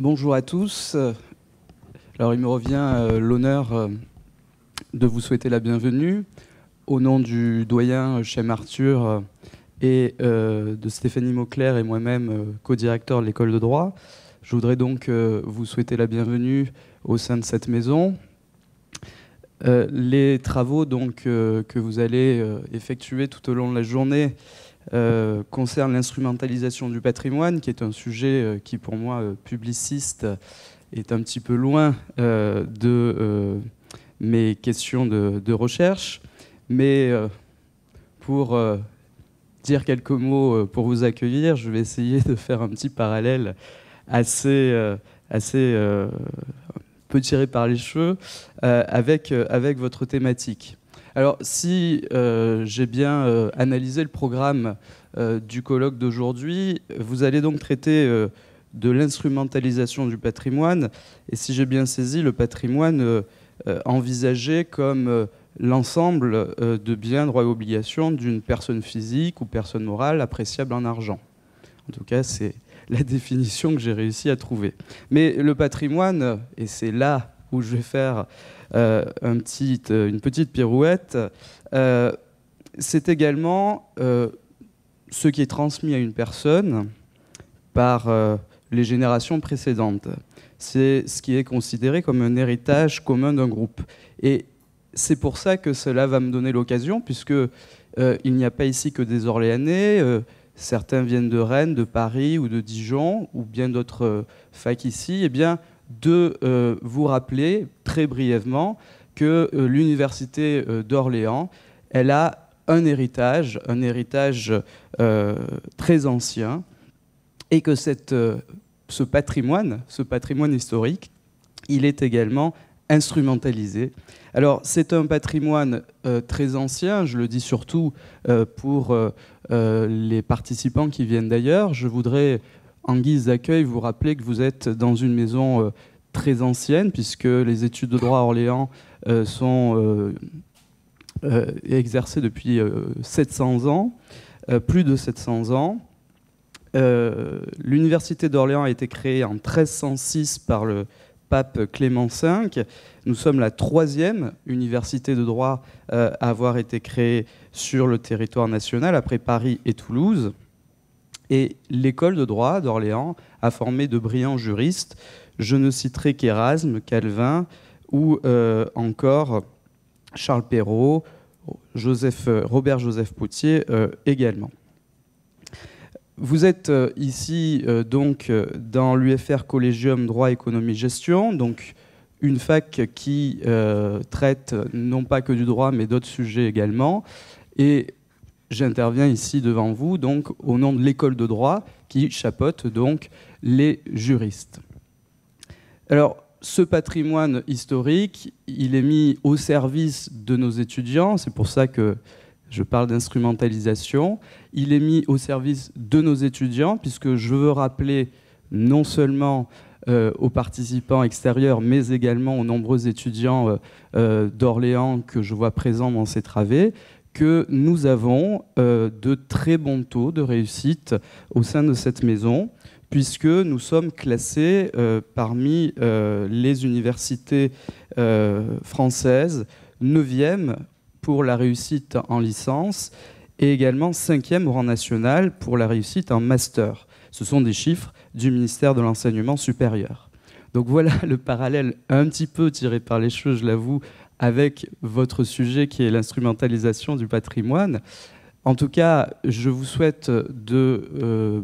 Bonjour à tous. Alors il me revient l'honneur de vous souhaiter la bienvenue au nom du doyen Chem Arthur et de Stéphanie Mauclair et moi-même, co-directeur de l'école de droit. Je voudrais donc vous souhaiter la bienvenue au sein de cette maison. Les travaux donc, que vous allez effectuer tout au long de la journée concerne l'instrumentalisation du patrimoine, qui est un sujet qui, pour moi, publiciste, est un petit peu loin de mes questions de recherche. Mais pour dire quelques mots pour vous accueillir, je vais essayer de faire un petit parallèle assez peu tiré par les cheveux avec votre thématique. Alors, si j'ai bien analysé le programme du colloque d'aujourd'hui, vous allez donc traiter de l'instrumentalisation du patrimoine, et si j'ai bien saisi, le patrimoine envisagé comme l'ensemble de biens, droits et obligations d'une personne physique ou personne morale appréciable en argent. En tout cas, c'est la définition que j'ai réussi à trouver. Mais le patrimoine, et c'est là où je vais faire une petite pirouette, c'est également ce qui est transmis à une personne par les générations précédentes. C'est ce qui est considéré comme un héritage commun d'un groupe. Et c'est pour ça que cela va me donner l'occasion, puisque il n'y a pas ici que des Orléanais. Certains viennent de Rennes, de Paris ou de Dijon, ou bien d'autres facs ici, eh bien, de vous rappeler très brièvement que l'université d'Orléans, elle a un héritage très ancien, et que ce patrimoine historique, il est également instrumentalisé. Alors, c'est un patrimoine très ancien, je le dis surtout pour les participants qui viennent d'ailleurs. Je voudrais, en guise d'accueil, vous rappeler que vous êtes dans une maison très ancienne, puisque les études de droit à Orléans sont exercées depuis 700 ans, plus de 700 ans. L'université d'Orléans a été créée en 1306 par le pape Clément V. Nous sommes la 3e université de droit à avoir été créée sur le territoire national, après Paris et Toulouse. Et l'école de droit d'Orléans a formé de brillants juristes. Je ne citerai qu'Érasme, Calvin ou encore Charles Perrault, Robert-Joseph Potier également. Vous êtes ici donc dans l'UFR Collegium Droit, Économie, Gestion, donc une fac qui traite non pas que du droit mais d'autres sujets également. Et j'interviens ici devant vous donc au nom de l'école de droit qui chapeaute donc les juristes. Alors, ce patrimoine historique, il est mis au service de nos étudiants, c'est pour ça que je parle d'instrumentalisation. Il est mis au service de nos étudiants, puisque je veux rappeler non seulement aux participants extérieurs, mais également aux nombreux étudiants d'Orléans que je vois présents dans ces travées, que nous avons de très bons taux de réussite au sein de cette maison, puisque nous sommes classés parmi les universités françaises 9e pour la réussite en licence et également 5e au rang national pour la réussite en master. Ce sont des chiffres du ministère de l'Enseignement supérieur. Donc voilà le parallèle un petit peu tiré par les cheveux, je l'avoue, avec votre sujet qui est l'instrumentalisation du patrimoine. En tout cas, je vous souhaite de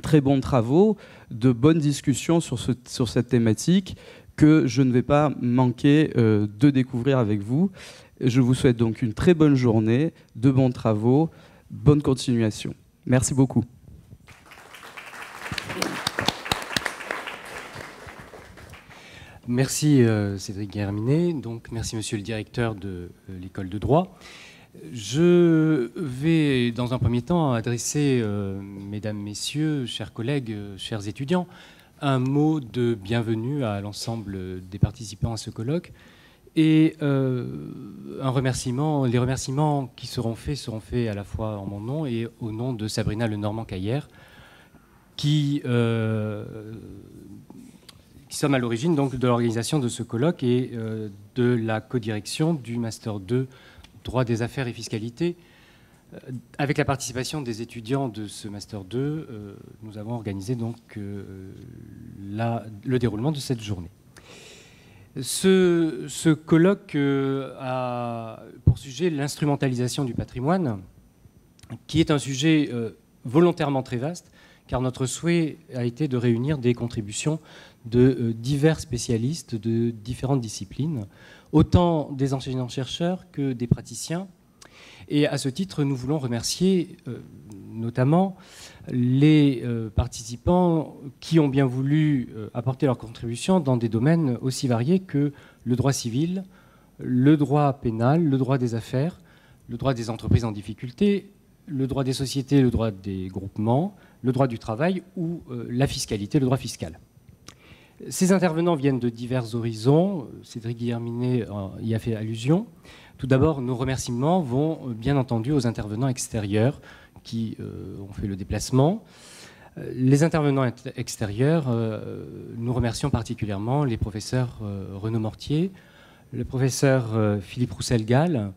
très bons travaux, de bonnes discussions sur cette thématique que je ne vais pas manquer de découvrir avec vous. Je vous souhaite donc une très bonne journée, de bons travaux, bonne continuation. Merci beaucoup. Merci Cédric Guerminet, donc merci monsieur le directeur de l'école de droit. Je vais dans un premier temps adresser, mesdames, messieurs, chers collègues, chers étudiants, un mot de bienvenue à l'ensemble des participants à ce colloque. Et les remerciements qui seront faits à la fois en mon nom et au nom de Sabrina Lenormand-Caillère, qui sommes à l'origine donc de l'organisation de ce colloque et de la codirection du Master 2 Droit des affaires et fiscalité. Avec la participation des étudiants de ce Master 2, nous avons organisé donc le déroulement de cette journée. Ce colloque a pour sujet l'instrumentalisation du patrimoine, qui est un sujet volontairement très vaste, car notre souhait a été de réunir des contributions de divers spécialistes de différentes disciplines, autant des enseignants-chercheurs que des praticiens. Et à ce titre, nous voulons remercier notamment les participants qui ont bien voulu apporter leur contribution dans des domaines aussi variés que le droit civil, le droit pénal, le droit des affaires, le droit des entreprises en difficulté, le droit des sociétés, le droit des groupements, le droit du travail ou la fiscalité, le droit fiscal. Ces intervenants viennent de divers horizons. Cédric Guillerminet y a fait allusion. Tout d'abord, nos remerciements vont bien entendu aux intervenants extérieurs qui ont fait le déplacement. Les intervenants extérieurs, nous remercions particulièrement les professeurs Renaud Mortier, le professeur Philippe Roussel-Gall,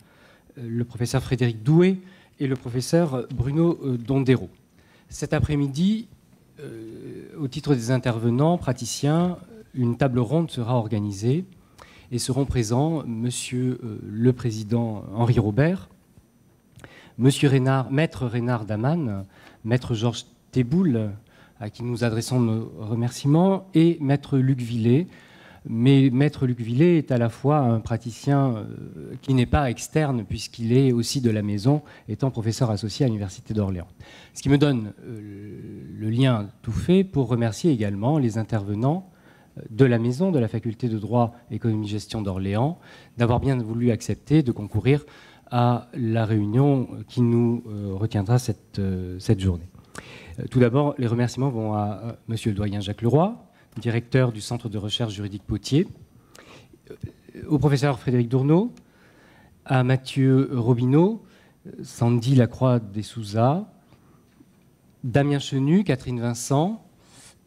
le professeur Frédéric Doué et le professeur Bruno Dondero. Cet après-midi, au titre des intervenants praticiens, une table ronde sera organisée et seront présents Monsieur le Président Henri Robert, Monsieur Maître Reynard Daman, Maître Georges Théboul, à qui nous adressons nos remerciements, et Maître Luc Villet. Mais Maître Luc Villet est à la fois un praticien qui n'est pas externe, puisqu'il est aussi de la maison, étant professeur associé à l'Université d'Orléans. Ce qui me donne le lien tout fait pour remercier également les intervenants de la maison, de la faculté de droit, économie, gestion d'Orléans, d'avoir bien voulu accepter de concourir à la réunion qui nous retiendra cette journée. Tout d'abord, les remerciements vont à Monsieur le doyen Jacques Leroy, directeur du Centre de recherche juridique Potier, au professeur Frédéric Dourneau, à Mathieu Robineau, Sandy Lacroix des Souza, Damien Chenu, Catherine Vincent,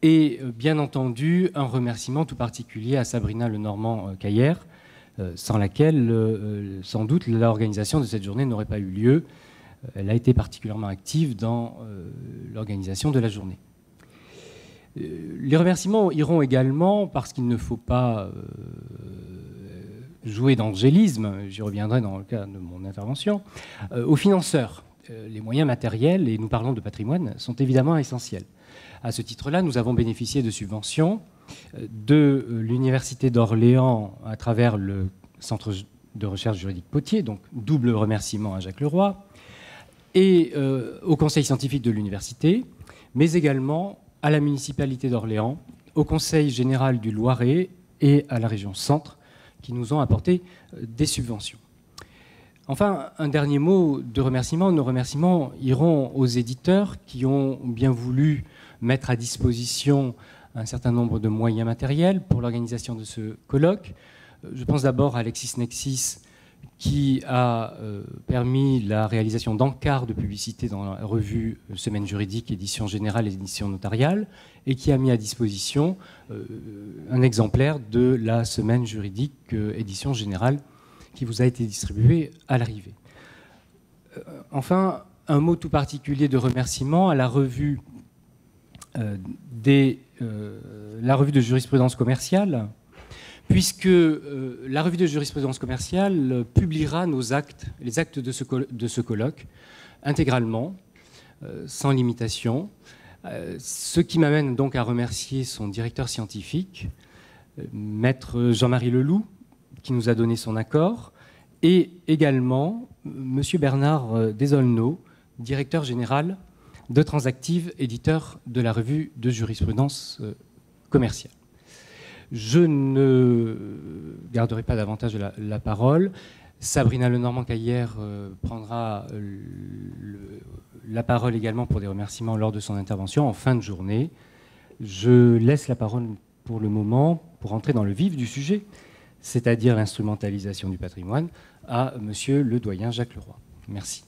et bien entendu un remerciement tout particulier à Sabrina Lenormand-Caillère, sans laquelle sans doute l'organisation de cette journée n'aurait pas eu lieu. Elle a été particulièrement active dans l'organisation de la journée. Les remerciements iront également, parce qu'il ne faut pas jouer d'angélisme, j'y reviendrai dans le cas de mon intervention, aux financeurs. Les moyens matériels, et nous parlons de patrimoine, sont évidemment essentiels. À ce titre-là, nous avons bénéficié de subventions de l'Université d'Orléans à travers le Centre de recherche juridique Potier, donc double remerciement à Jacques Leroy, et au Conseil scientifique de l'Université, mais également à la municipalité d'Orléans, au Conseil général du Loiret et à la région Centre, qui nous ont apporté des subventions. Enfin, un dernier mot de remerciement. Nos remerciements iront aux éditeurs qui ont bien voulu mettre à disposition un certain nombre de moyens matériels pour l'organisation de ce colloque. Je pense d'abord à LexisNexis, qui a permis la réalisation d'encarts de publicité dans la revue Semaine juridique, édition générale et édition notariale, et qui a mis à disposition un exemplaire de la Semaine juridique, édition générale, qui vous a été distribué à l'arrivée. Enfin, un mot tout particulier de remerciement à la revue de jurisprudence commerciale, puisque la revue de jurisprudence commerciale publiera nos actes, les actes de ce colloque, intégralement, sans limitation, ce qui m'amène donc à remercier son directeur scientifique, maître Jean-Marie Leloup, qui nous a donné son accord, et également monsieur Bernard Desaulneau, directeur général de Transactive, éditeur de la revue de jurisprudence commerciale. Je ne garderai pas davantage la parole. Sabrina Lenormand-Caillère prendra la parole également pour des remerciements lors de son intervention en fin de journée. Je laisse la parole pour le moment, pour entrer dans le vif du sujet, c'est-à-dire l'instrumentalisation du patrimoine, à monsieur le doyen Jacques Leroy. Merci.